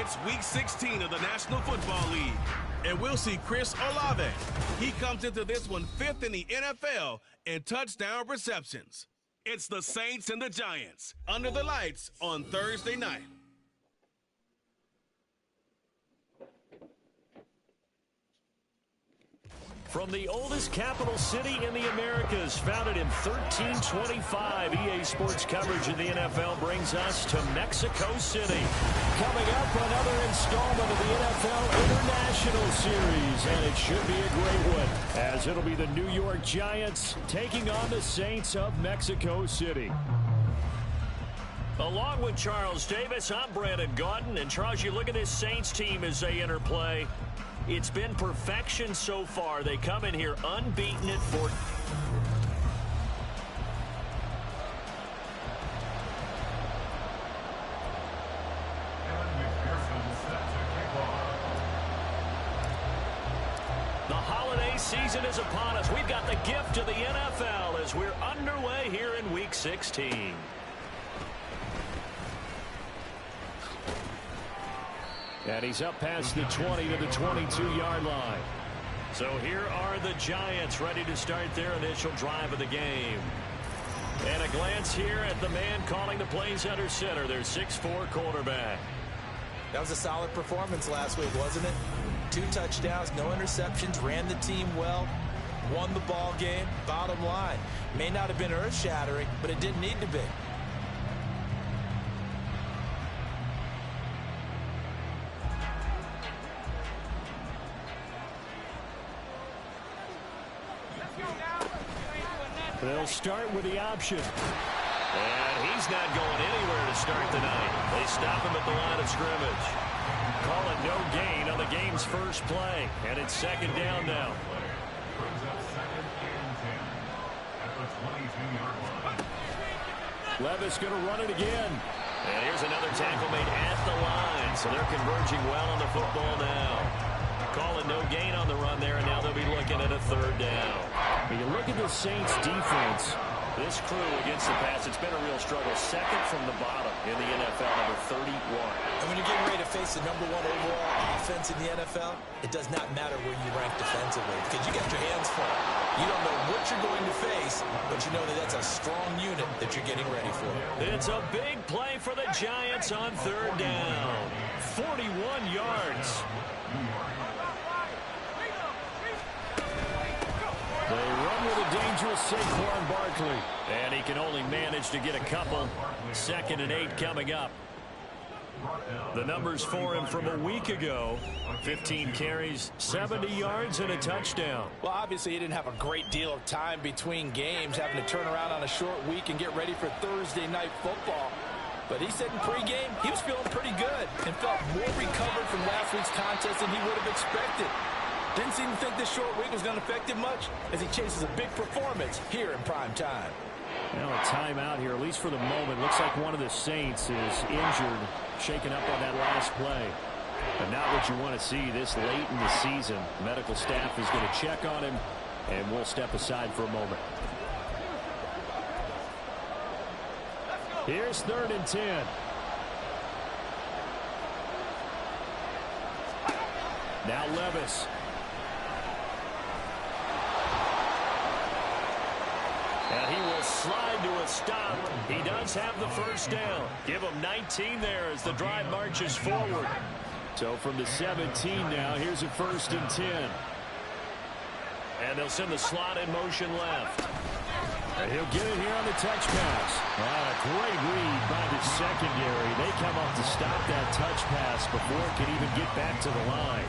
It's Week 16 of the National Football League, and we'll see Chris Olave. He comes into this one 5th in the NFL in touchdown receptions. It's the Saints and the Giants under the lights on Thursday night. From the oldest capital city in the Americas, founded in 1325, EA Sports coverage of the NFL brings us to Mexico City. Coming up, another installment of the NFL International Series, and it should be a great one, as it'll be the New York Giants taking on the Saints of Mexico City. Along with Charles Davis, I'm Brandon Gaudin, and Charles, you look at this Saints team as they enter play. It's been perfection so far. They come in here unbeaten at 4. The holiday season is upon us. We've got the gift of the NFL as we're underway here in Week 16. And he's up past the 20 to the 22-yard line. So here are the Giants ready to start their initial drive of the game. And a glance here at the man calling the plays under center, their 6'4" quarterback. That was a solid performance last week, wasn't it? 2 touchdowns, no interceptions, ran the team well, won the ball game. Bottom line, may not have been earth-shattering, but it didn't need to be. They'll start with the option. And he's not going anywhere to start the night. They stop him at the line of scrimmage. Call it no gain on the game's first play. And it's 2nd down now. Levis going to run it again. And here's another tackle made at the line. So they're converging well on the football now. Call it no gain on the run there, and now they'll be looking at a 3rd down. When you look at the Saints defense, this crew against the pass, it's been a real struggle. 2nd from the bottom in the NFL, number 31. And when you're getting ready to face the number 1 overall offense in the NFL, it does not matter where you rank defensively because you got your hands full. You don't know what you're going to face, but you know that that's a strong unit that you're getting ready for. It's a big play for the Giants on 3rd down. 41 yards. They run with a dangerous Saquon Barkley. And he can only manage to get a couple. 2nd and 8 coming up. The numbers for him from a week ago. 15 carries, 70 yards, and a touchdown. Well, obviously, he didn't have a great deal of time between games, having to turn around on a short week and get ready for Thursday night football. But he said in pregame, he was feeling pretty good and felt more recovered from last week's contest than he would have expected. Didn't seem to think this short week was going to affect him much as he chases a big performance here in prime time. Well, a timeout here, at least for the moment. Looks like one of the Saints is injured, shaken up on that last play. But not what you want to see this late in the season. Medical staff is going to check on him, and we'll step aside for a moment. Here's 3rd and 10. Now Levis. And he will slide to a stop. He does have the 1st down. Give him 19 there as the drive marches forward. So from the 17 now, here's a 1st and 10. And they'll send the slot in motion left. And he'll get it here on the touch pass. A great read by the secondary. They come up to stop that touch pass before it can even get back to the line.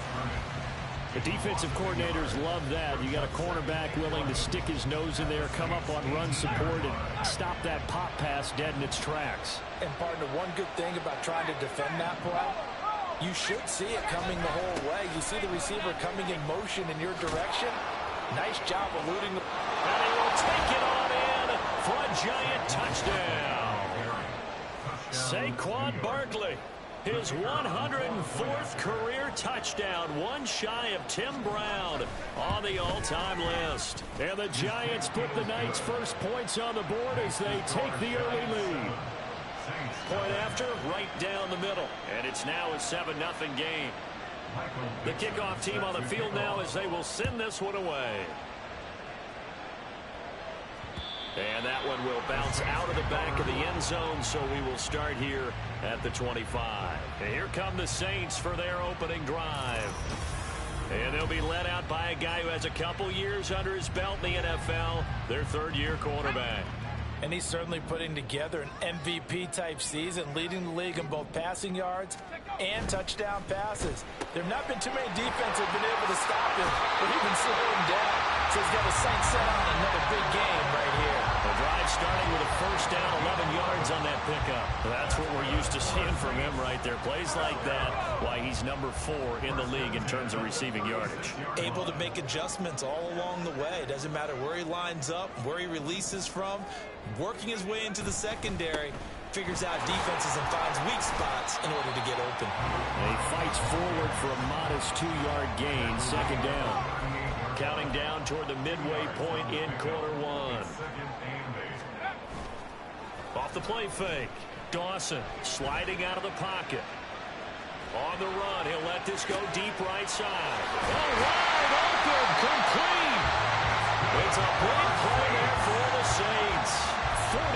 The defensive coordinators love that. You got a cornerback willing to stick his nose in there, come up on run support, and stop that pop pass dead in its tracks. And partner, one good thing about trying to defend that play, you should see it coming the whole way. You see the receiver coming in motion in your direction. Nice job eluding the... And he will take it on in for a Giant touchdown. Saquon Barkley. His 104th career touchdown, one shy of Tim Brown on the all-time list. And the Giants put the night's first points on the board as they take the early lead. Point after, right down the middle. And it's now a 7-0 game. The kickoff team on the field now as they will send this one away. And that one will bounce out of the back of the end zone, so we will start here at the 25. And here come the Saints for their opening drive. And they'll be led out by a guy who has a couple years under his belt in the NFL, their third-year quarterback. And he's certainly putting together an MVP-type season, leading the league in both passing yards and touchdown passes. There have not been too many defenses that have been able to stop him or even slow him down. So he's got a sight set on another big game right here. The drive starting with a first down, 11 yards on that pickup. That's what we're used to seeing from him right there. Plays like that, why he's number 4 in the league in terms of receiving yardage. Able to make adjustments all along the way. Doesn't matter where he lines up, where he releases from. Working his way into the secondary, figures out defenses and finds weak spots in order to get open. And he fights forward for a modest 2-yard gain, second down. Counting down toward the midway point in quarter 1. Off the play fake. Dawson sliding out of the pocket. On the run, he'll let this go deep right side. Oh, wide open, complete. It's a big play there for the Saints. 41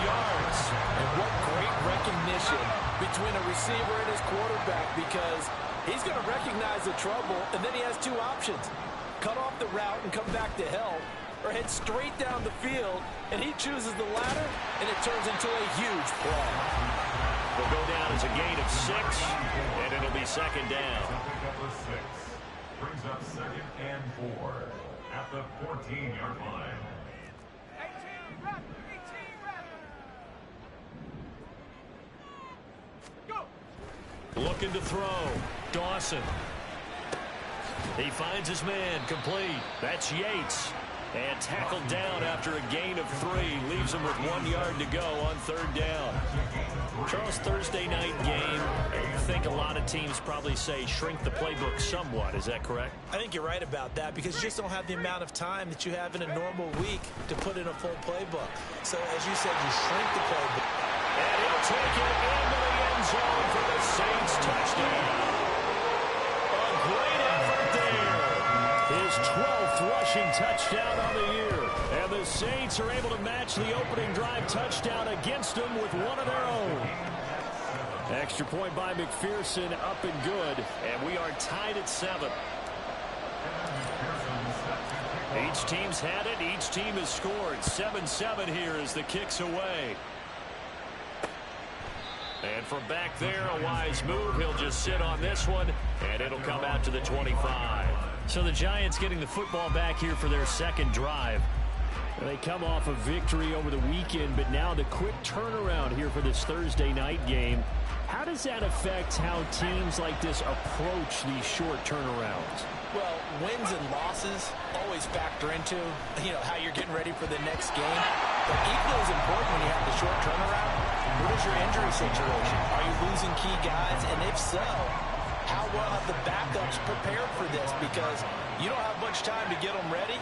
yards. And what great recognition between a receiver and his quarterback, because he's going to recognize the trouble, and then he has 2 options. Cut off the route and come back to help, or head straight down the field, and he chooses the latter, and it turns into a huge play. Will go down as a gain of 6, and it'll be second down. Number 6 brings up 2nd and 4 at the 14-yard line. Looking to throw. Dawson. He finds his man, complete. That's Yates. And tackled down after a gain of 3. Leaves him with 1 yard to go on third down. Charles, Thursday night game. I think a lot of teams probably say shrink the playbook somewhat. Is that correct? I think you're right about that, because you just don't have the amount of time that you have in a normal week to put in a full playbook. So, as you said, you shrink the playbook. And he'll take it into the end zone for the Saints touchdown. A great effort there. His 12th rushing touchdown on the year. And the Saints are able to match the opening drive touchdown against them with one of their own. Extra point by McPherson, up and good. And we are tied at 7. Each team's had it. Each team has scored. 7-7 here as the kick's away. And from back there, a wise move. He'll just sit on this one, and it'll come out to the 25. So the Giants getting the football back here for their second drive. They come off a victory over the weekend, but now the quick turnaround here for this Thursday night game. How does that affect how teams like this approach these short turnarounds? Well, wins and losses always factor into, how you're getting ready for the next game. But equally as important when you have the short turnaround, what is your injury situation? Are you losing key guys? And if so, how well have the backups prepared for this? Because you don't have much time to get them ready.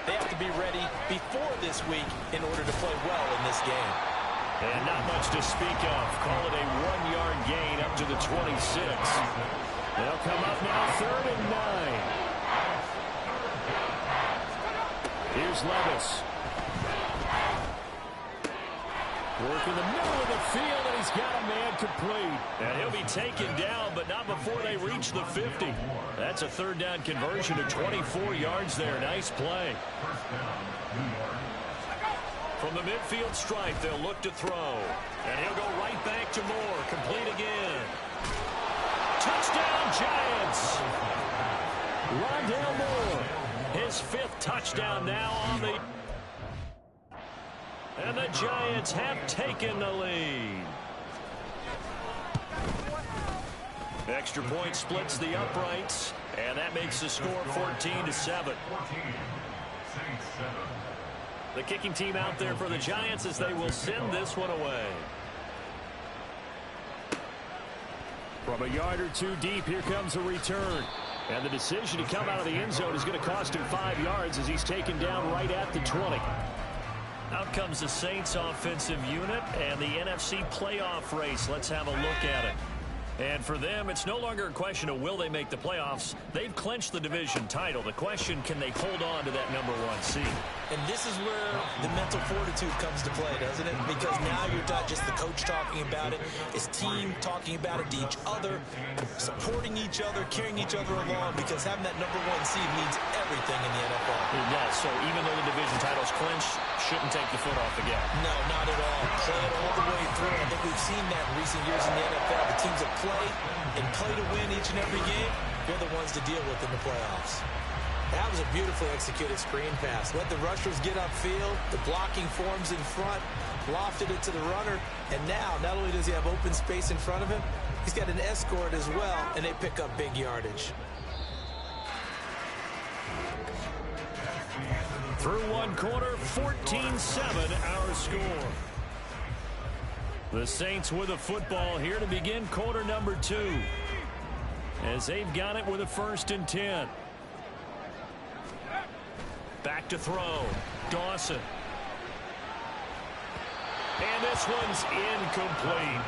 They have to be ready before this week in order to play well in this game. And not much to speak of. Call it a 1-yard gain up to the 26. They'll come up now 3rd and 9. Here's Levis. Work in the middle of the field, and he's got a man complete. And he'll be taken down, but not before they reach the 50. That's a 3rd down conversion to 24 yards there. Nice play. From the midfield stripe, they'll look to throw. And he'll go right back to Moore. Complete again. Touchdown, Giants. Rondale Moore. His 5th touchdown now on the... And the Giants have taken the lead. Extra point splits the uprights, and that makes the score 14-7. The kicking team out there for the Giants as they will send this one away. From a yard or 2 deep, here comes a return. And the decision to come out of the end zone is going to cost him 5 yards as he's taken down right at the 20. Out comes the Saints offensive unit and the NFC playoff race. Let's have a look at it. And for them, it's no longer a question of will they make the playoffs. They've clinched the division title. The question, can they hold on to that #1 seed? And this is where the mental fortitude comes to play, doesn't it? Because now you're not just the coach talking about it. It's team talking about it to each other, supporting each other, carrying each other along, because having that #1 seed means everything in the NFL. It does. So even though the division title's clinched, shouldn't take the foot off the gas. No, not at all. Play it all the way through. I think we've seen that in recent years in the NFL. The teams that play and play to win each and every game, they're the ones to deal with in the playoffs. That was a beautifully executed screen pass. Let the rushers get upfield. The blocking forms in front. Lofted it to the runner. And now, not only does he have open space in front of him, he's got an escort as well, and they pick up big yardage. Through one quarter, 14-7 our score. The Saints with a football here to begin quarter #2. As they've got it with a 1st and 10. Back to throw. Dawson. And this one's incomplete.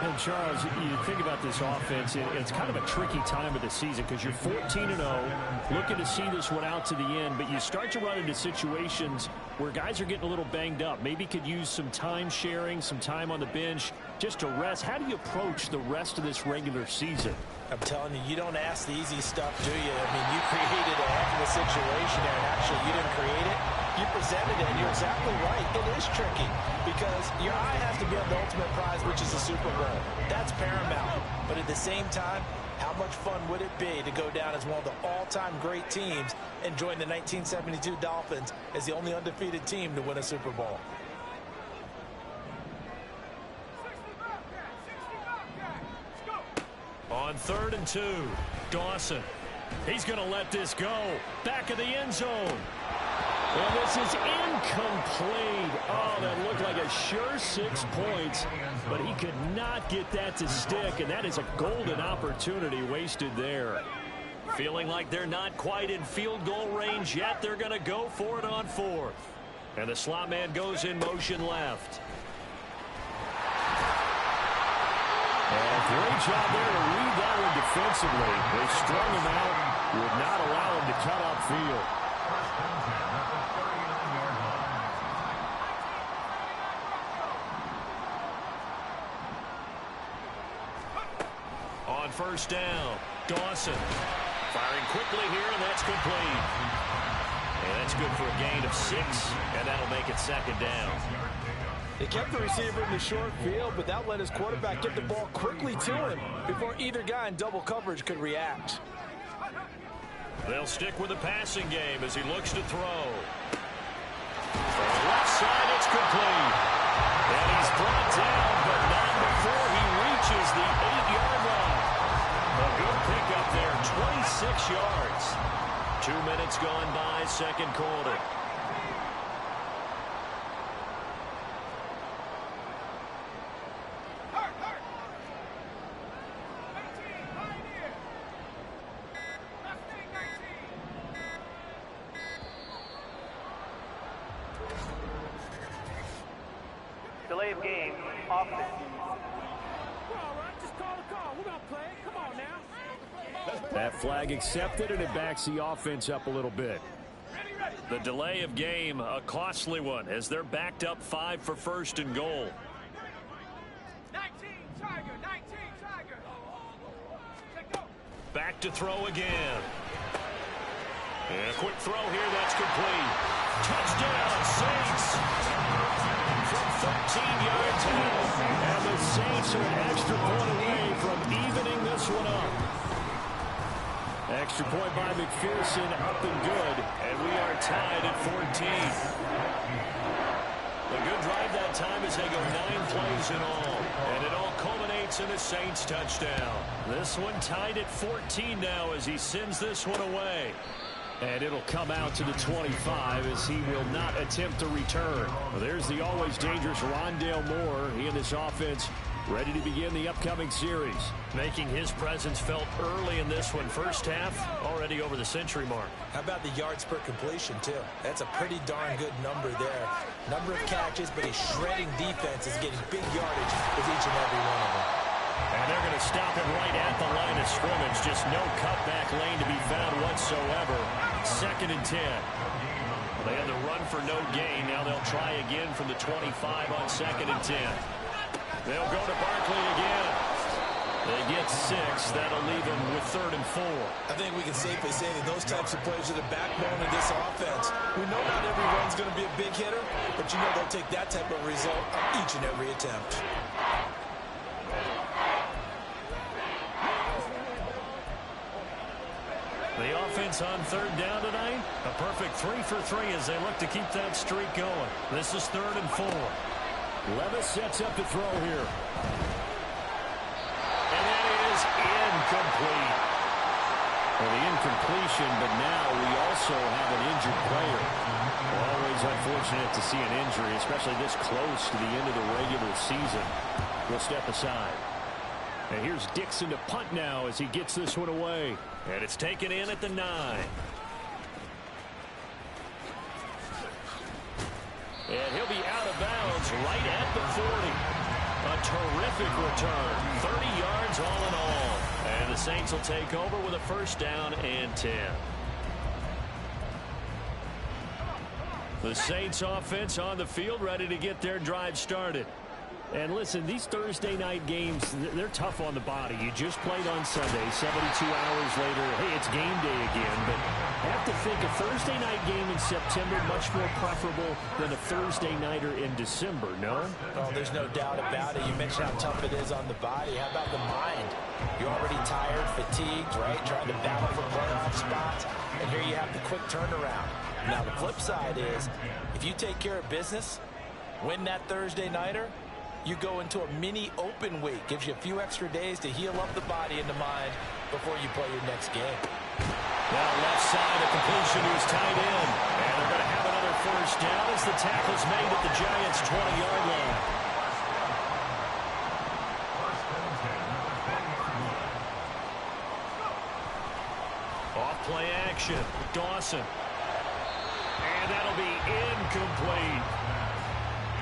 And Charles, you think about this offense, it's kind of a tricky time of the season because you're 14-0, looking to see this one out to the end, but you start to run into situations where guys are getting a little banged up. Maybe could use some time sharing, some time on the bench just to rest. How do you approach the rest of this regular season? I'm telling you, you don't ask the easy stuff, do you? I mean, you created a heck of a situation there, and actually you didn't create it. You presented it, and you're exactly right. It is tricky because your eye has to be on the ultimate prize, which is the Super Bowl. That's paramount. But at the same time, how much fun would it be to go down as one of the all-time great teams and join the 1972 Dolphins as the only undefeated team to win a Super Bowl? On 3rd and 2, Dawson. He's going to let this go. Back of the end zone. And this is incomplete. Oh, that looked like a sure 6 points, but he could not get that to stick, and that is a golden opportunity wasted there. Feeling like they're not quite in field goal range yet, they're going to go for it on 4th. And the slot man goes in motion left. And great job there to read that one defensively. They strung him out, would not allow him to cut upfield. On 1st down, Dawson firing quickly here, and that's complete. And that's good for a gain of 6, and that'll make it 2nd down. They kept the receiver in the short field, but that let his quarterback get the ball quickly to him before either guy in double coverage could react. They'll stick with the passing game as he looks to throw. Left side, it's complete. And he's brought down, but not before he reaches the 8-yard line. A good pickup there, 26 yards. 2 minutes gone by, 2nd quarter. Delay of game, offense. That flag accepted, and it backs the offense up a little bit. The delay of game, a costly one, as they're backed up 5 for 1st and goal. 19 Tiger. Back to throw again. And a quick throw here, that's complete. Touchdown, Saints! From 13 yards out. And the Saints are an extra point away from evening this one up. Extra point by McPherson, up and good. And we are tied at 14. A good drive that time as they go 9 plays in all. And it all culminates in a Saints touchdown. This one tied at 14 now as he sends this one away. And it'll come out to the 25 as he will not attempt to return. Well, there's the always dangerous Rondale Moore. He and this offense ready to begin the upcoming series. Making his presence felt early in this one. First half, already over the century mark. How about the yards per completion, too? That's a pretty darn good number there. Number of catches, but he's shredding defenses, getting big yardage with each and every one of them. And they're going to stop him right at the line of scrimmage. Just no cutback lane to be found whatsoever. 2nd and 10. They had the run for no gain. Now they'll try again from the 25 on 2nd and 10. They'll go to Barkley again. They get 6. That'll leave them with 3rd and 4. I think we can safely say that those types of plays are the backbone of this offense. We know not every run's going to be a big hitter, but you know they'll take that type of result on each and every attempt. The offense on 3rd down tonight. A perfect 3 for 3 as they look to keep that streak going. This is 3rd and 4. Levis sets up to throw here. And that is incomplete. Well, the incompletion, but now we also have an injured player. Always unfortunate to see an injury, especially this close to the end of the regular season. We'll step aside. And here's Dixon to punt now as he gets this one away. And it's taken in at the 9. And he'll be out of bounds right at the 40. A terrific return. 30 yards all in all. And the Saints will take over with a 1st down and 10. The Saints offense on the field, ready to get their drive started. And listen, these Thursday night games, they're tough on the body. You just played on Sunday, 72 hours later. Hey, it's game day again. But I have to think a Thursday night game in September much more preferable than a Thursday nighter in December, no? Oh, there's no doubt about it. You mentioned how tough it is on the body. How about the mind? You're already tired, fatigued, right? Trying to battle for playoff spots. And here you have the quick turnaround. Now, the flip side is, if you take care of business, win that Thursday nighter, you go into a mini open week. Gives you a few extra days to heal up the body and the mind before you play your next game. Now left side, a completion to his tight end. And they're going to have another 1st down as the tackle's made at the Giants' 20-yard line. Off play action. Dawson. And that'll be incomplete.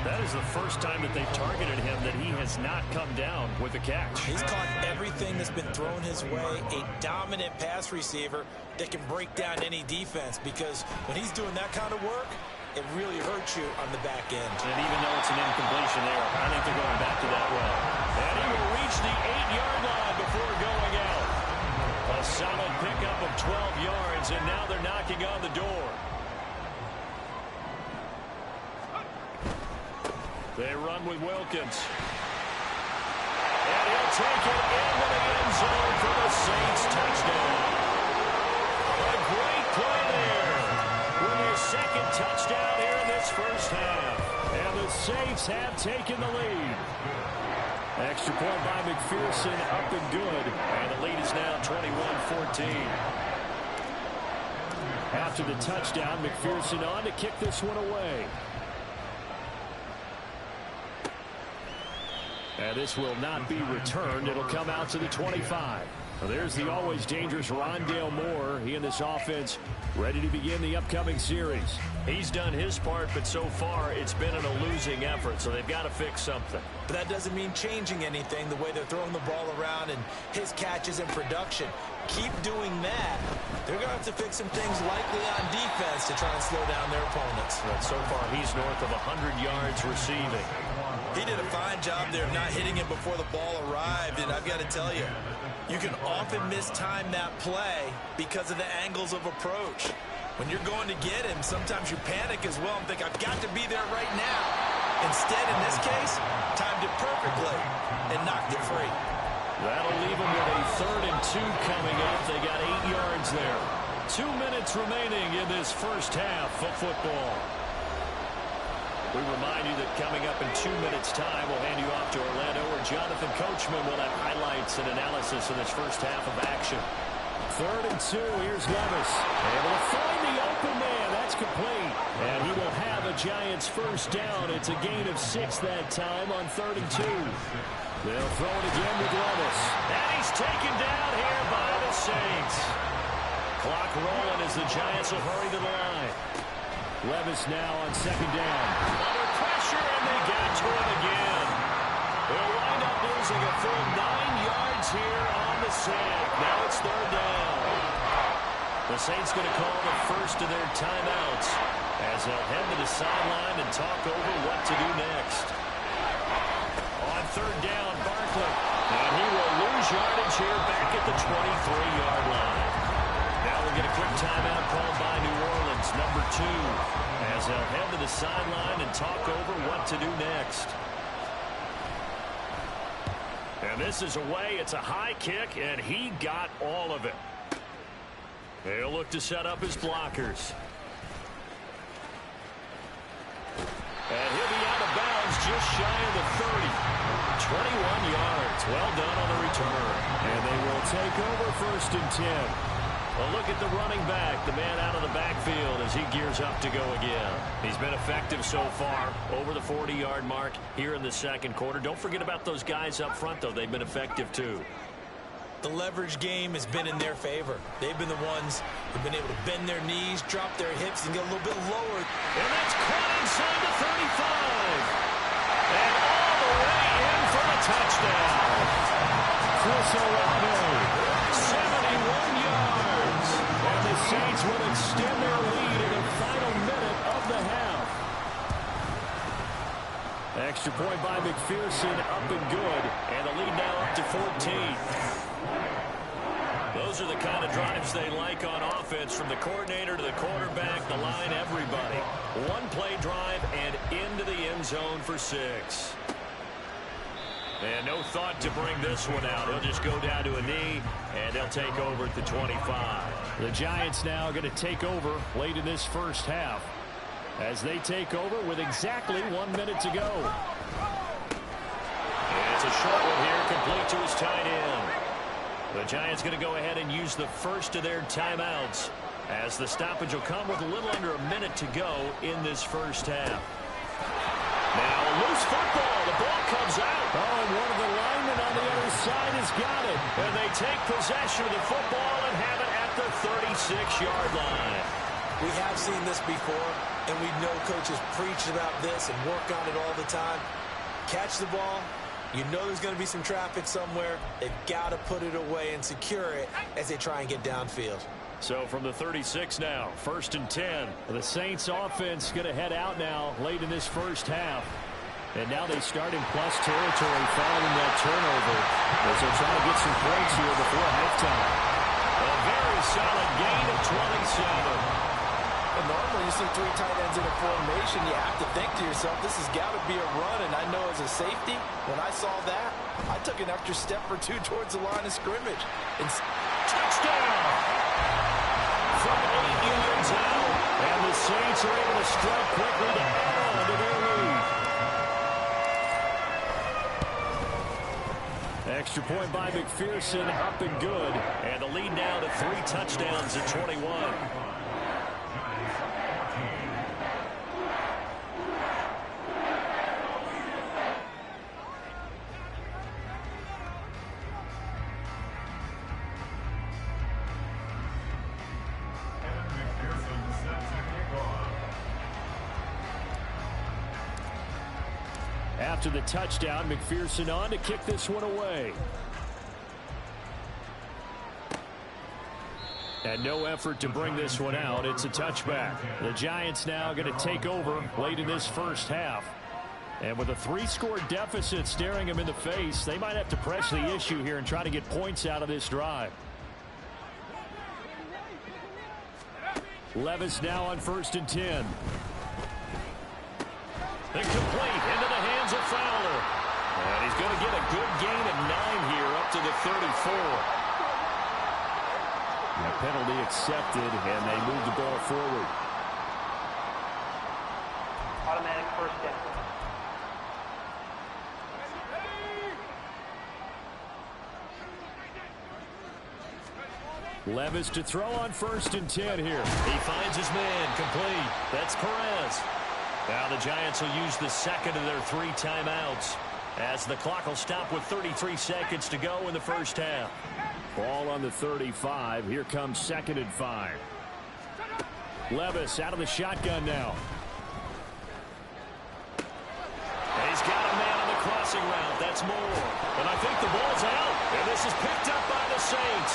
That is the first time that they've targeted him that he has not come down with a catch. He's caught everything that's been thrown his way. A dominant pass receiver that can break down any defense, because when he's doing that kind of work, it really hurts you on the back end. And even though it's an incompletion there, I think they're going back to that well. And he will reach the 8-yard line before going out. A solid pickup of 12 yards, and now they're knocking on the door. They run with Wilkins. And he'll take it into the end zone for the Saints touchdown. A great play there. With your 2nd touchdown here in this 1st half. And the Saints have taken the lead. Extra point by McPherson, up and good. And the lead is now 21-14. After the touchdown, McPherson on to kick this one away. And this will not be returned. It'll come out to the 25. Well, there's the always dangerous Rondale Moore. He and this offense ready to begin the upcoming series. He's done his part, but so far it's been a losing effort, so they've got to fix something. But that doesn't mean changing anything, the way they're throwing the ball around and his catches and production. Keep doing that. They're going to have to fix some things likely on defense to try and slow down their opponents. But so far he's north of 100 yards receiving. He did a fine job there of not hitting him before the ball arrived, and I've got to tell you, you can often mistime that play because of the angles of approach. When you're going to get him, sometimes you panic as well and think, I've got to be there right now. Instead, in this case, timed it perfectly and knocked it free. That'll leave them with a 3rd and 2 coming up. They got 8 yards there. 2 minutes remaining in this 1st half of football. We remind you that coming up in 2 minutes' time, we'll hand you off to Orlando, where Jonathan Coachman will have highlights and analysis of this 1st half of action. 3rd and 2, here's Levis. Able to find the open man. That's complete. And he will have a Giants 1st down. It's a gain of 6 that time on 3rd and 2. They'll throw it again with Levis. And he's taken down here by the Saints. Clock rolling as the Giants will hurry to the line. Levis now on second down. Under pressure, and they got to him again. They'll wind up losing a full 9 yards here on the sack. Now it's third down. The Saints going to call the first of their timeouts as they'll head to the sideline and talk over what to do next. On third down, Barkley. And he will lose yardage here back at the 23-yard line. Now we'll get a quick timeout called by New Orleans, number 2, as they'll head to the sideline and talk over what to do next. And this is away. It's a high kick, and he got all of it. They'll look to set up his blockers. And he'll be out of bounds just shy of the 30. 21 yards. Well done on the return. And they will take over first and 10. A look at the running back, the man out of the backfield as he gears up to go again. He's been effective so far, over the 40-yard mark here in the second quarter. Don't forget about those guys up front, though. They've been effective, too. The leverage game has been in their favor. They've been the ones who've been able to bend their knees, drop their hips, and get a little bit lower. And that's caught inside the 35. And all the way in for a touchdown. Chris Olave, 71 yards. And the Saints will extend their lead in the final minute of the half. Extra point by McPherson, up and good. And the lead now up to 14. Those are the kind of drives they like on offense, from the coordinator to the quarterback, the line, everybody. One-play drive and into the end zone for 6. And no thought to bring this one out. He'll just go down to a knee, and they'll take over at the 25. The Giants now going to take over late in this first half as they take over with exactly 1 minute to go. And it's a short one here, complete to his tight end. The Giants going to go ahead and use the first of their timeouts as the stoppage will come with a little under a minute to go in this first half. Now a loose football. The ball comes out. Oh, and one of the linemen on the other side has got it. And they take possession of the football and have it at the 36-yard line. We have seen this before, and we know coaches preach about this and work on it all the time. Catch the ball. You know there's going to be some traffic somewhere. They've got to put it away and secure it as they try and get downfield. So from the 36 now, first and 10. The Saints offense going to head out now late in this first half. And now they start in plus territory following that turnover as they're trying to get some points here before halftime. A very solid gain of 27. And normally you see 3 tight ends in a formation, you have to think to yourself, this has got to be a run. And I know as a safety, when I saw that, I took an extra step or 2 towards the line of scrimmage. And touchdown! From 8 yards out. And the Saints are able to strike quickly to add on to their lead. Extra point by McPherson, up and good. And the lead now to 3 touchdowns at 21. After the touchdown, McPherson on to kick this one away. And no effort to bring this one out. It's a touchback. The Giants now going to take over late in this first half. And with a 3-score deficit staring them in the face, they might have to press the issue here and try to get points out of this drive. Levis now on first and 10. Incomplete into the hands of Fowler. And he's going to get a good gain of 9 here up to the 34. A penalty accepted, and they move the ball forward. Automatic first down. Levis to throw on first and 10 here. He finds his man, complete. That's Perez. Now the Giants will use the second of their 3 timeouts as the clock will stop with 33 seconds to go in the first half. Ball on the 35. Here comes 2nd and 5. Levis out of the shotgun now. And he's got a man on the crossing route. That's Moore. And I think the ball's out. And this is picked up by the Saints.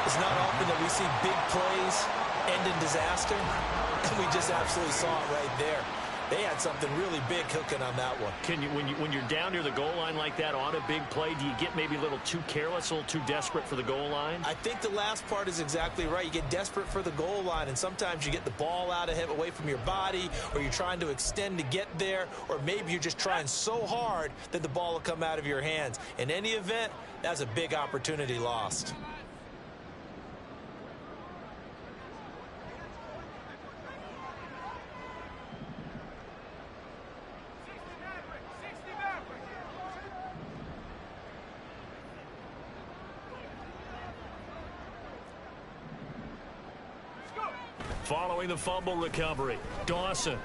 It's not often that we see big plays end in disaster. And we just absolutely saw it right there. They had something really big cooking on that one. Can you, when you're down near the goal line like that on a big play, do you get maybe a little too careless, a little too desperate for the goal line? I think the last part is exactly right. You get desperate for the goal line, and sometimes you get the ball out of him, away from your body, or you're trying to extend to get there, or maybe you're just trying so hard that the ball will come out of your hands. In any event, that's a big opportunity lost. Following the fumble recovery, Dawson.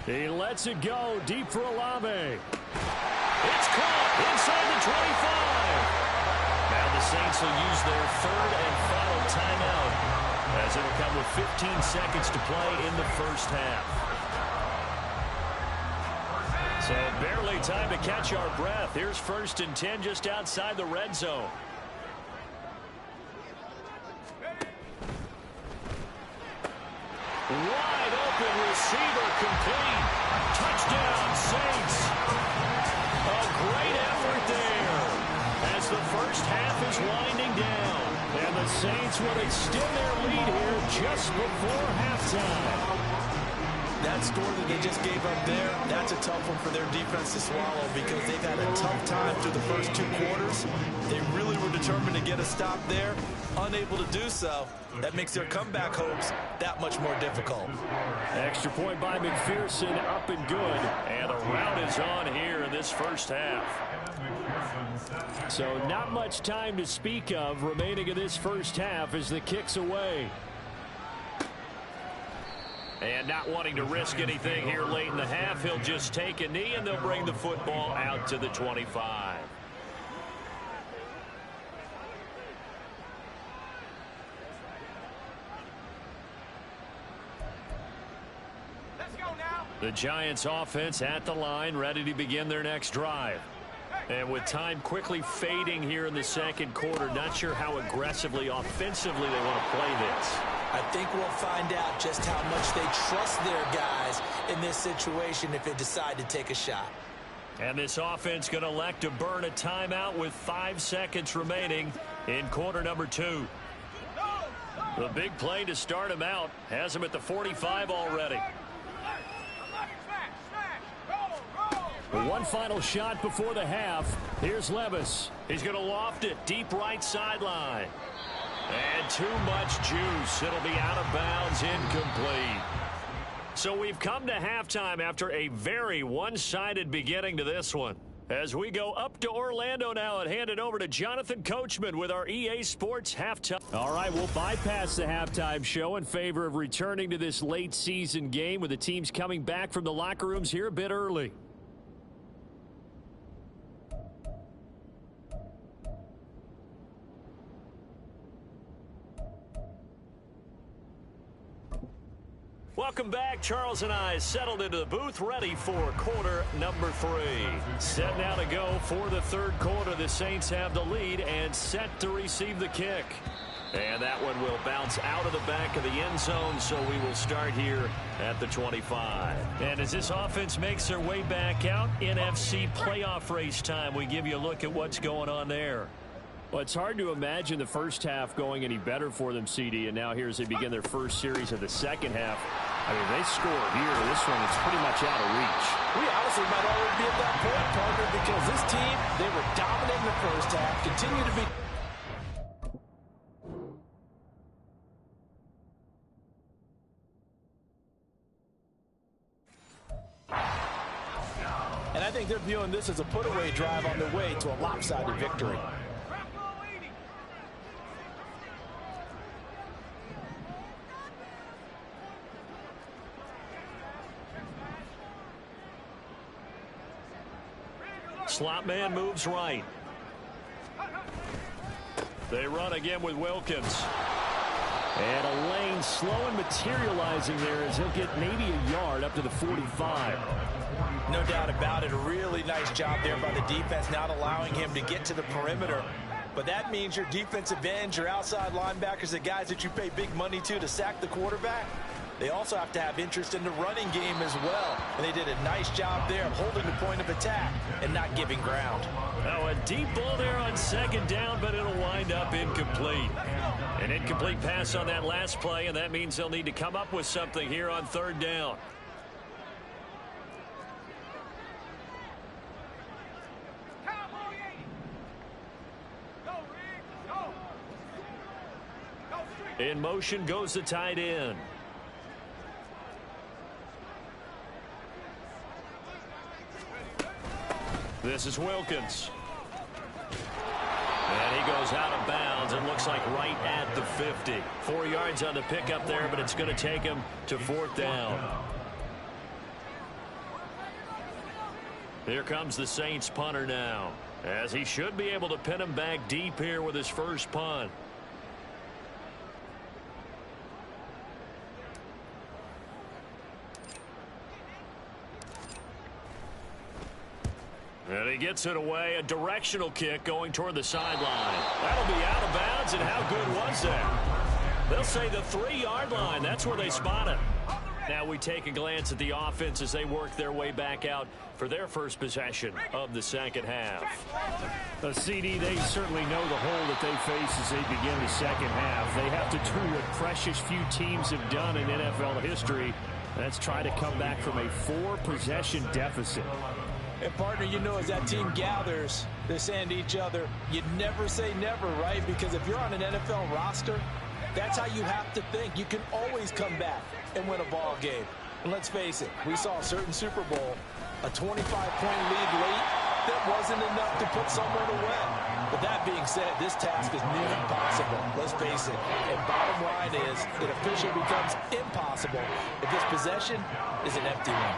He lets it go deep for Olave. It's caught inside the 25. Now the Saints will use their 3rd and final timeout as it'll come with 15 seconds to play in the first half. So barely time to catch our breath. Here's 1st and 10 just outside the red zone. Wide open receiver complete. Touchdown, Saints. A great effort there as the first half is winding down. And the Saints will extend their lead here just before halftime. That score that they just gave up there, that's a tough one for their defense to swallow because they've had a tough time through the first 2 quarters. They really were determined to get a stop there. Unable to do so. That makes their comeback hopes that much more difficult. Extra point by McPherson, up and good. And the rout is on here in this first half. So not much time to speak of remaining in this first half as the kick's away. And not wanting to risk anything here late in the half, he'll just take a knee and they'll bring the football out to the 25. The Giants offense at the line, ready to begin their next drive. And with time quickly fading here in the second quarter, not sure how aggressively, offensively they want to play this. I think we'll find out just how much they trust their guys in this situation if they decide to take a shot. And this offense going to elect to burn a timeout with 5 seconds remaining in quarter number 2. The big play to start him out has him at the 45 already. One final shot before the half. Here's Levis. He's going to loft it deep right sideline. And too much juice. It'll be out of bounds, incomplete. So we've come to halftime after a very one-sided beginning to this one. As we go up to Orlando now and hand it over to Jonathan Coachman with our EA Sports halftime. All right, we'll bypass the halftime show in favor of returning to this late season game with the teams coming back from the locker rooms here a bit early. Welcome back. Charles and I settled into the booth, ready for quarter number 3. Set now to go for the third quarter. The Saints have the lead and set to receive the kick. And that one will bounce out of the back of the end zone, so we will start here at the 25. And as this offense makes their way back out, NFC playoff race time, we give you a look at what's going on there. Well, it's hard to imagine the first half going any better for them, CD, and now here as they begin their first series of the second half. I mean, they score here. This one is pretty much out of reach. We honestly might already be at that point, partner, because this team, they were dominant in the first half, continue to be. And I think they're viewing this as a put-away drive on the way to a lopsided victory. Slot man moves right. They run again with Wilkins. And a lane slow and materializing there as he'll get maybe a yard up to the 45. No doubt about it. A really nice job there by the defense, not allowing him to get to the perimeter. But that means your defensive ends, your outside linebackers, the guys that you pay big money to sack the quarterback, they also have to have interest in the running game as well. And they did a nice job there of holding the point of attack and not giving ground. Now a deep ball there on second down, but it'll wind up incomplete. An incomplete pass on that last play, and that means they'll need to come up with something here on third down. In motion goes the tight end. This is Wilkins. And he goes out of bounds. It looks like right at the 50. 4 yards on the pickup there, but it's going to take him to fourth down. Here comes the Saints punter now, as he should be able to pin him back deep here with his first punt. And he gets it away. A directional kick going toward the sideline. That'll be out of bounds, and how good was that? They'll say the 3-yard line. That's where they spot it. Now we take a glance at the offense as they work their way back out for their first possession of the second half. CD, they certainly know the hole that they face as they begin the second half. They have to do what precious few teams have done in NFL history. That's try to come back from a 4-possession deficit. And, partner, you know, as that team gathers, they're saying to each other, you never say never, right? Because if you're on an NFL roster, that's how you have to think. You can always come back and win a ball game. And let's face it, we saw a certain Super Bowl, a 25-point lead late, that wasn't enough to put someone away. But that being said, this task is near impossible. Let's face it. And bottom line is, it officially becomes impossible if this possession is an empty one.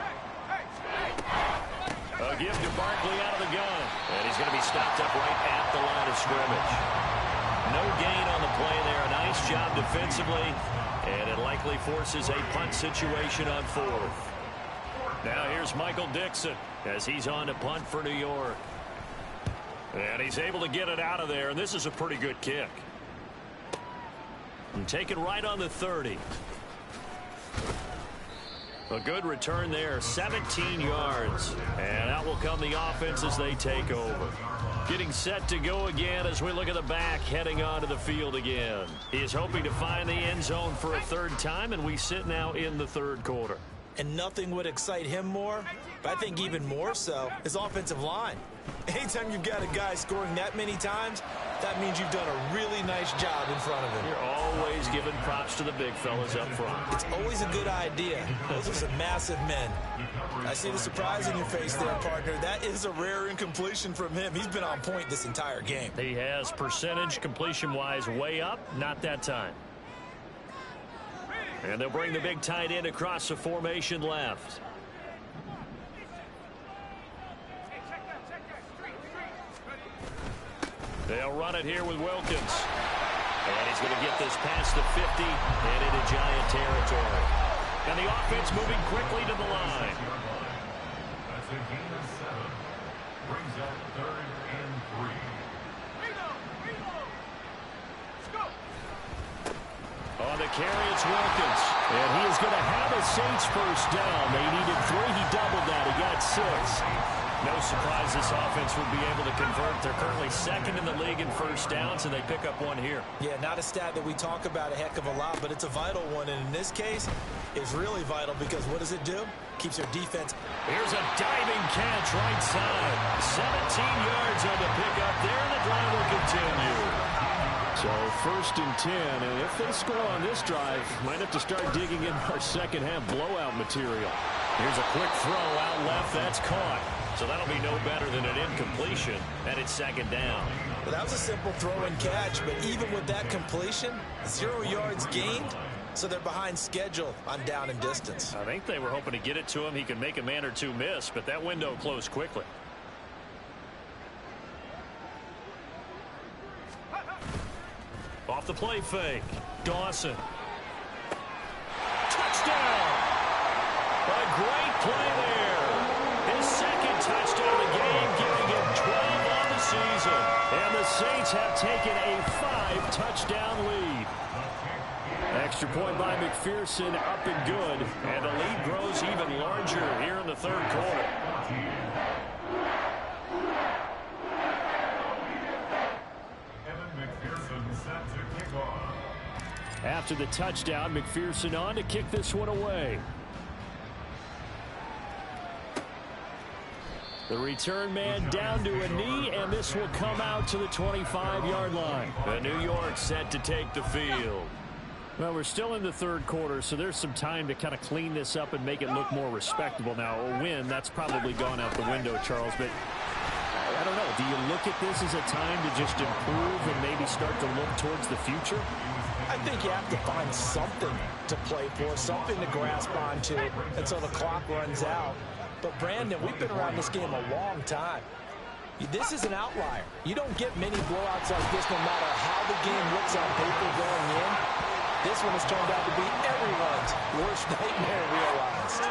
A give to Barkley out of the gun. And he's going to be stopped up right at the line of scrimmage. No gain on the play there. A nice job defensively. And it likely forces a punt situation on fourth. Now here's Michael Dixon as he's on to punt for New York. And he's able to get it out of there. And this is a pretty good kick. And take it right on the 30. A good return there, 17 yards. And out will come the offense as they take over. Getting set to go again as we look at the back heading onto the field again. He is hoping to find the end zone for a third time, and we sit now in the third quarter. And nothing would excite him more, but I think even more so, his offensive line. Anytime you've got a guy scoring that many times, that means you've done a really nice job in front of him. You're always giving props to the big fellas up front. It's always a good idea. Those are some massive men. I see the surprise in your face there, partner. That is a rare incompletion from him. He's been on point this entire game. He has percentage completion-wise way up, not that time. And they'll bring the big tight end across the formation left. They'll run it here with Wilkins. And he's going to get this past the 50 and into Giant territory. And the offense moving quickly to the line. That's a gain of 7. Brings up 3rd and 3. On the carry, it's Wilkins. And he is going to have a Saints first down. They needed 3. He doubled that. He got 6. No surprise this offense would be able to convert. They're currently second in the league in first downs, and they pick up one here. Yeah, not a stat that we talk about a heck of a lot, but it's a vital one. And in this case, it's really vital because what does it do? Keeps their defense. Here's a diving catch right side. 17 yards on the pickup there, and the drive will continue. So 1st and 10, and if they score on this drive, might have to start digging in our second half blowout material. Here's a quick throw out left. That's caught. So that'll be no better than an incompletion, and it's second down. Well, that was a simple throw and catch, but even with that completion, 0 yards gained, so they're behind schedule on down and distance. I think they were hoping to get it to him. He could make a man or two miss, but that window closed quickly. the play fake. Dawson. Touchdown! A great play there. His second touchdown of the game, giving him 12 on the season. And the Saints have taken a 5-touchdown lead. Extra point by McPherson, up and good. And the lead grows even larger here in the third quarter. After the touchdown, McPherson on to kick this one away. The return man down to a knee, and this will come out to the 25-yard line. The New York set to take the field. Well, we're still in the third quarter, so there's some time to kind of clean this up and make it look more respectable. Now, a win, that's probably gone out the window, Charles, but I don't know. Do you look at this as a time to just improve and maybe start to look towards the future? I think you have to find something to play for, something to grasp onto until the clock runs out. But, Brandon, we've been around this game a long time. This is an outlier. You don't get many blowouts like this no matter how the game looks on paper going in. This one has turned out to be everyone's worst nightmare realized.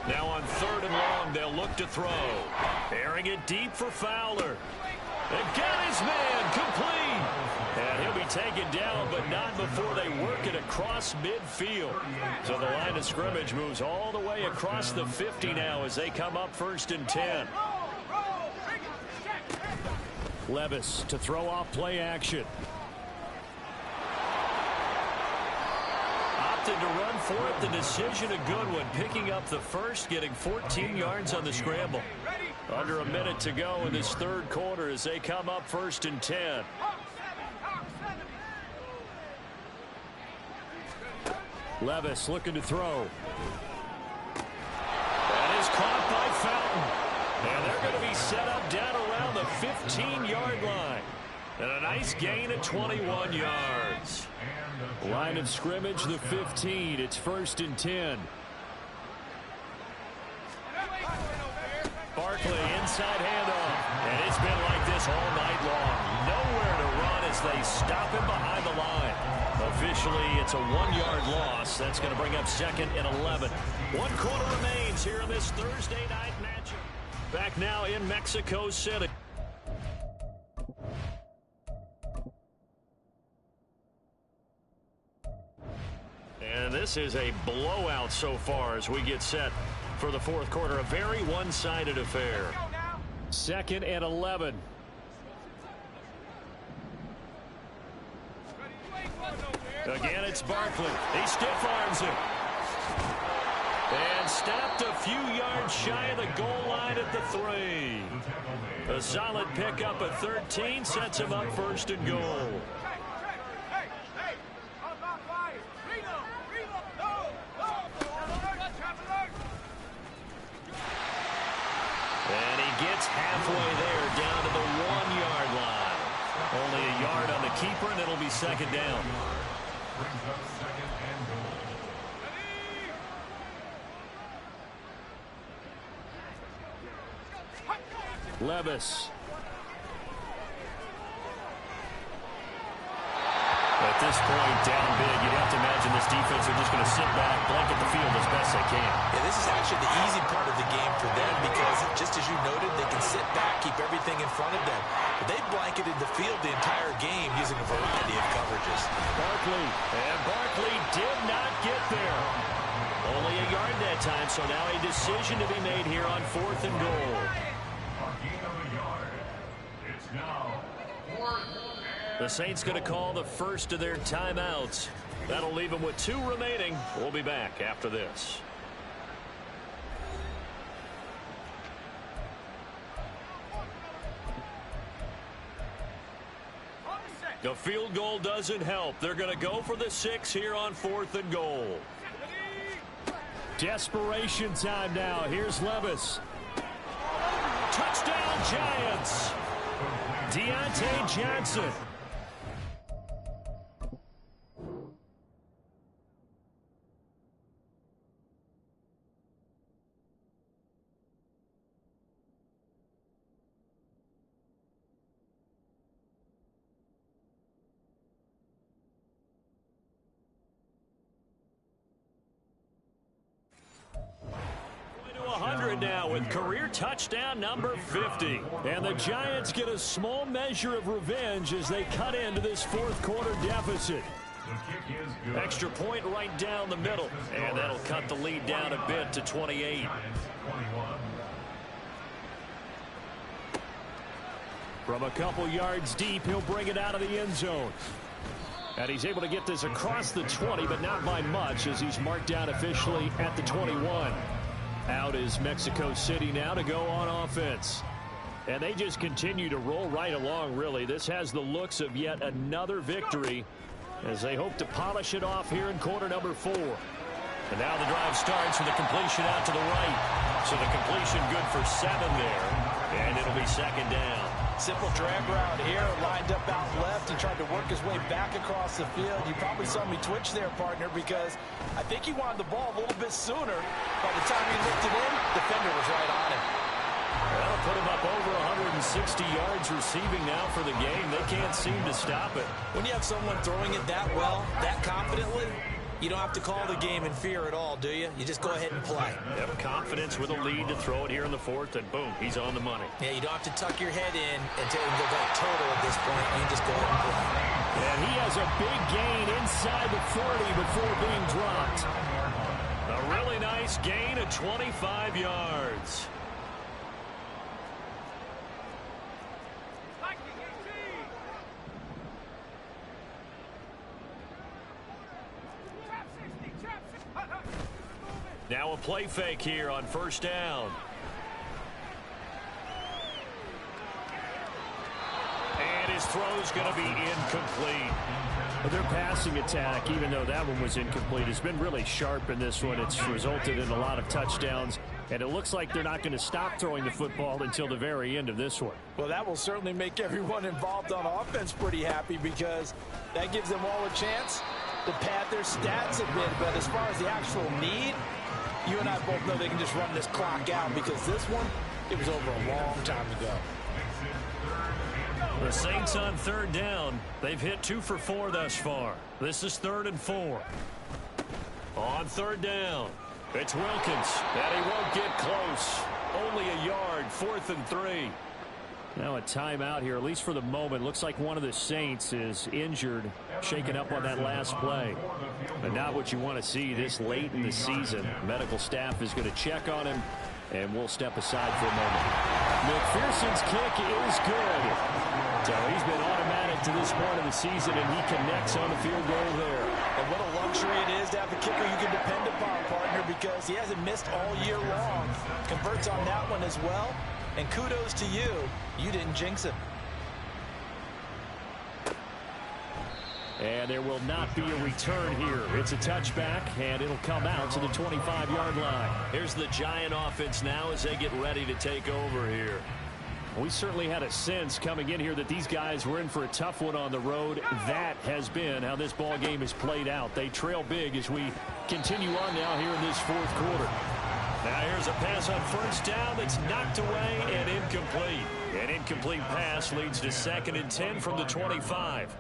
Now on 3rd and long, they'll look to throw. Airing it deep for Fowler. And got his man complete. And he'll be taken down, but not before they work it across midfield. So the line of scrimmage moves all the way across the 50 now as they come up 1st and 10. Levis to throw off play action. Opted to run for it. The decision a good one. Picking up the first, getting 14 yards on the scramble. Under a minute to go in this third quarter as they come up 1st and 10. Levis looking to throw. That is caught by Fountain. And they're going to be set up down around the 15-yard line. And a nice gain of 21 yards. Line of scrimmage, the 15. It's 1st and 10. Barkley, inside handoff. And it's been like this all night long. Nowhere to run as they stop him behind the line. Officially, it's a 1-yard loss. That's going to bring up 2nd and 11. 1 quarter remains here in this Thursday night matchup. Back now in Mexico City. And this is a blowout so far as we get set for the fourth quarter. A very one-sided affair. 2nd and 11. Again, it's Barkley. He stiff arms him. And stopped a few yards shy of the goal line at the 3. A solid pickup at 13 sets him up 1st and goal. And he gets halfway there down to the 1-yard line. Only a yard on the keeper, and it'll be 2nd down. Brings up 2nd and goal. Levis. At this point, down big, you'd have to imagine this defense are just going to sit back, blanket the field as best they can. Yeah, this is actually the easy part of the game for them because, just as you noted, they can sit back, keep everything in front of them. But they've blanketed the field the entire game using a variety of coverages. Barkley, and Barkley did not get there. Only a yard that time, so now a decision to be made here on 4th and goal. The Saints going to call the first of their timeouts. That'll leave them with 2 remaining. We'll be back after this. The field goal doesn't help. They're going to go for the 6 here on 4th and goal. Desperation time now. Here's Levis. Touchdown, Giants. Deontay Johnson. now with career touchdown number 50. And the Giants get a small measure of revenge as they cut into this fourth quarter deficit. Extra point right down the middle, and that'll cut the lead down a bit to 28. From a couple yards deep, he'll bring it out of the end zone. And he's able to get this across the 20, but not by much, as he's marked down officially at the 21. Out is Mexico City now to go on offense. And they just continue to roll right along, really. This has the looks of yet another victory as they hope to polish it off here in quarter number 4. And now the drive starts with a completion out to the right. So the completion good for 7 there. And it'll be second down. Simple drag route here, lined up out left. He tried to work his way back across the field. You probably saw me twitch there, partner, because I think he wanted the ball a little bit sooner. By the time he looked it in, the defender was right on him. That'll put him up over 160 yards receiving now for the game. They can't seem to stop it. When you have someone throwing it that well, that confidently, you don't have to call the game in fear at all, do you? You just go ahead and play. Have confidence with a lead to throw it here in the fourth, and boom, he's on the money. Yeah, you don't have to tuck your head in and go back total at this point. You just go ahead and play. And he has a big gain inside the 40 before being dropped. A really nice gain of 25 yards. Now a play fake here on first down. And his throw's going to be incomplete. Their passing attack, even though that one was incomplete, has been really sharp in this one. It's resulted in a lot of touchdowns, and it looks like they're not going to stop throwing the football until the very end of this one. Well, that will certainly make everyone involved on offense pretty happy, because that gives them all a chance to pad their stats a bit. But as far as the actual need, you and I both know they can just run this clock out, because this one, it was over a long time ago. The Saints on third down. They've hit 2 for 4 thus far. This is 3rd and 4. On third down, it's Wilkins, and he won't get close. Only a yard, 4th and 3. Now a timeout here, at least for the moment. Looks like one of the Saints is injured, shaken up on that last play. But not what you want to see this late in the season. Medical staff is going to check on him, and we'll step aside for a moment. McPherson's kick is good. So he's been automatic to this point of the season, and he connects on the field goal there. And what a luxury it is to have a kicker you can depend upon, partner, because he hasn't missed all year long. Converts on that one as well. And kudos to you. You didn't jinx him. And there will not be a return here. It's a touchback, and it'll come out to the 25-yard line. Here's the Giant offense now as they get ready to take over here. We certainly had a sense coming in here that these guys were in for a tough one on the road. That has been how this ball game has played out. They trail big as we continue on now here in this fourth quarter. Now here's a pass on first down that's knocked away and incomplete. An incomplete pass leads to 2nd and 10 from the 25.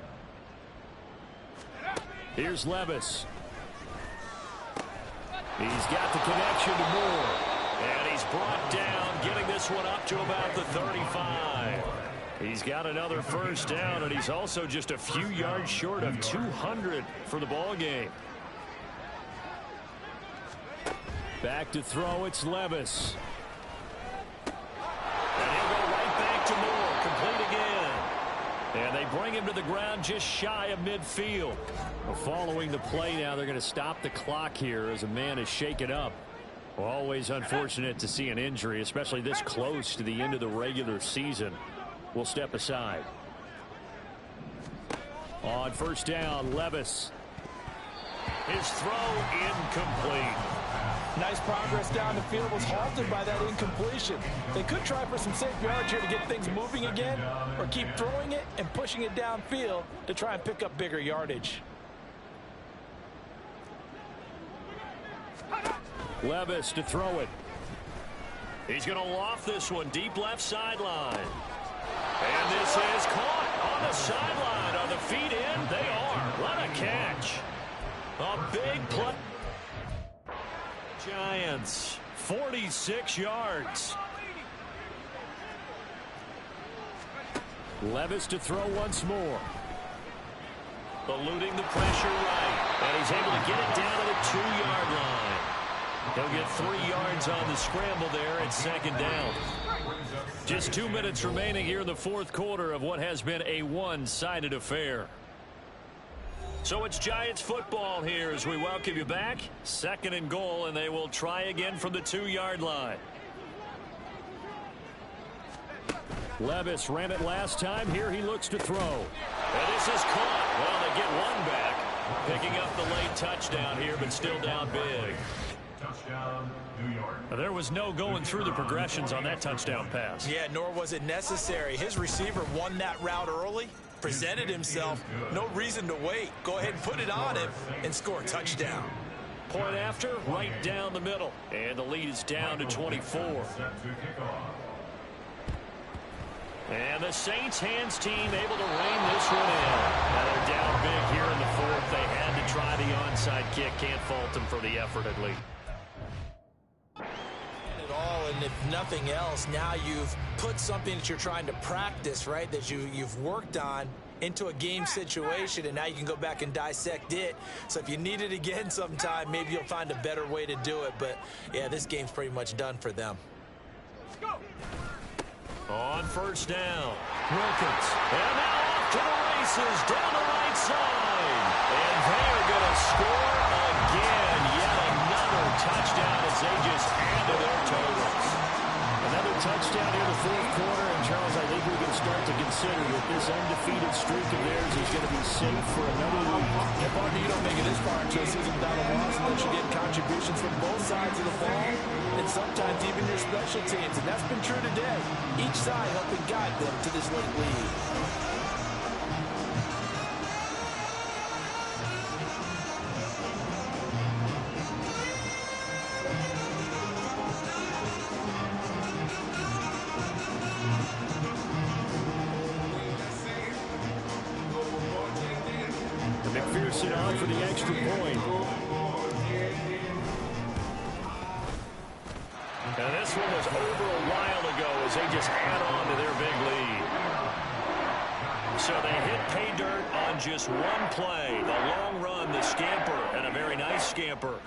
Here's Levis. He's got the connection to Moore. And he's brought down, getting this one up to about the 35. He's got another first down, and he's also just a few yards short of 200 for the ball game. Back to throw, it's Levis. And he'll go right back to Moore, complete again. And they bring him to the ground just shy of midfield. Well, following the play now, they're going to stop the clock here as a man is shaken up. Well, always unfortunate to see an injury, especially this close to the end of the regular season. We'll step aside. On first down, Levis. His throw incomplete. Nice progress down the field, was halted by that incompletion. They could try for some safe yards here to get things moving again, or keep throwing it and pushing it downfield to try and pick up bigger yardage. Levis to throw it. He's going to loft this one deep left sideline. And this is caught on the sideline. Are the feet in? They are. What a catch. A big play. Giants 46 yards. Levis to throw once more. Eluding the pressure right. And he's able to get it down to the 2-yard line. He'll get 3 yards on the scramble there at second down. Just 2 minutes remaining here in the fourth quarter of what has been a one-sided affair. So it's Giants football here as we welcome you back. 2nd and goal, and they will try again from the 2-yard line. Levis ran it last time. Here he looks to throw. And this is caught. Well, they get one back. Picking up the late touchdown here, but still down big. Touchdown, New York. There was no going through the progressions on that touchdown pass. Yeah, nor was it necessary. His receiver won that route early, presented himself. No reason to wait. Go ahead and put it on him and score a touchdown. Point after, right down the middle. And the lead is down to 24. And the Saints hands team able to rein this one in. Now they're down big here in the fourth. They had to try the onside kick. Can't fault them for the effort at least. And if nothing else, now you've put something that you're trying to practice, right, that you've worked on into a game situation, and now you can go back and dissect it. So if you need it again sometime, maybe you'll find a better way to do it. But, yeah, this game's pretty much done for them. On first down, Wilkins. And now off to the races down the right side. And they're going to score again. Yet another touchdown as they just add to their totals. Another touchdown here in the fourth quarter. And, Charles, I think we can start to consider that this undefeated streak of theirs is going to be safe for another week. If partner, you don't make it this far into a season without a loss, and that you get contributions from both sides of the ball, and sometimes even your special teams. And that's been true today. Each side helping guide them to this late lead. McPherson on for the extra point. And this one was over a while ago as they just add on to their big lead. So they hit pay dirt on just one play. The long run, the scamper, and a very nice scamper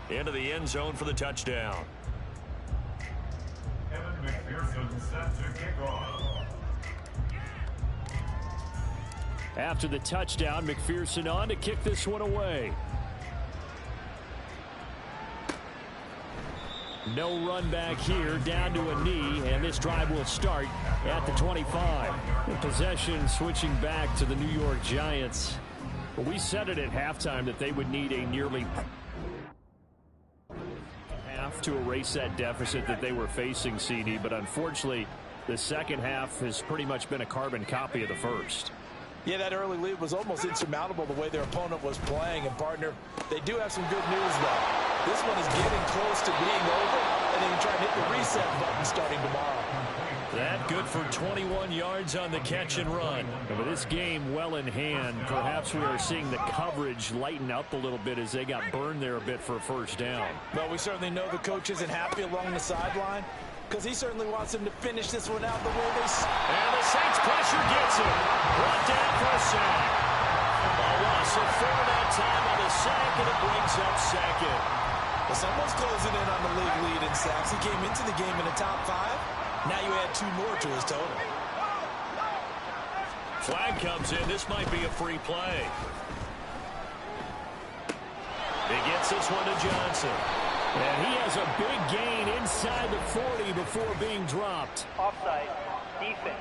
into the end zone for the touchdown. Evan McPherson set to kick off. After the touchdown, McPherson on to kick this one away. No run back here, down to a knee, and this drive will start at the 25. The possession switching back to the New York Giants. We said it at halftime that they would need a nearly half to erase that deficit that they were facing, CD, but unfortunately, the second half has pretty much been a carbon copy of the first. Yeah, that early lead was almost insurmountable the way their opponent was playing. And, partner, they do have some good news, though. This one is getting close to being over, and they can try and hit the reset button starting tomorrow. That good for 21 yards on the catch and run. And with this game well in hand, perhaps we are seeing the coverage lighten up a little bit as they got burned there a bit for a first down. Well, we certainly know the coach isn't happy along the sideline, because he certainly wants them to finish this one out the way they... And the Saints pressure gets him. Brought down for a sack. A loss of 4 that time on the sack, and it brings up second. Well, someone's closing in on the league lead in sacks. He came into the game in the top 5. Now you add 2 more to his total. Flag comes in. This might be a free play. He gets this one to Johnson. And he has a big gain inside the 40 before being dropped. Offside. Defense.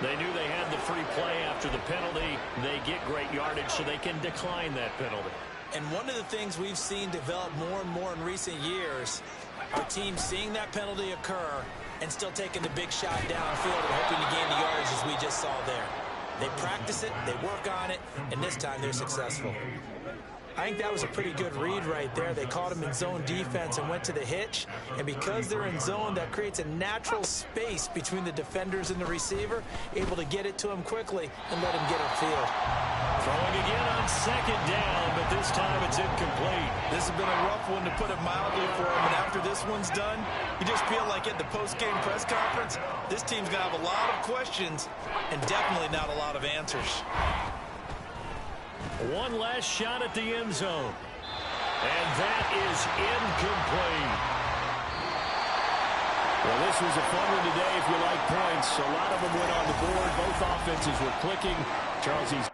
They knew they had the free play after the penalty. They get great yardage, so they can decline that penalty. And one of the things we've seen develop more and more in recent years are teams seeing that penalty occur and still taking the big shot downfield and hoping to gain the yardage as we just saw there. They practice it, they work on it, and this time they're successful. I think that was a pretty good read right there. They caught him in zone defense and went to the hitch. And because they're in zone, that creates a natural space between the defenders and the receiver, able to get it to him quickly and let him get upfield. Throwing again on second down, but this this time it's incomplete. This has been a rough one, to put it mildly, for him. And after this one's done, you just feel like at the post-game press conference, this team's going to have a lot of questions and definitely not a lot of answers. One last shot at the end zone. And that is incomplete. Well, this was a fun one today if you like points. A lot of them went on the board. Both offenses were clicking. Charles,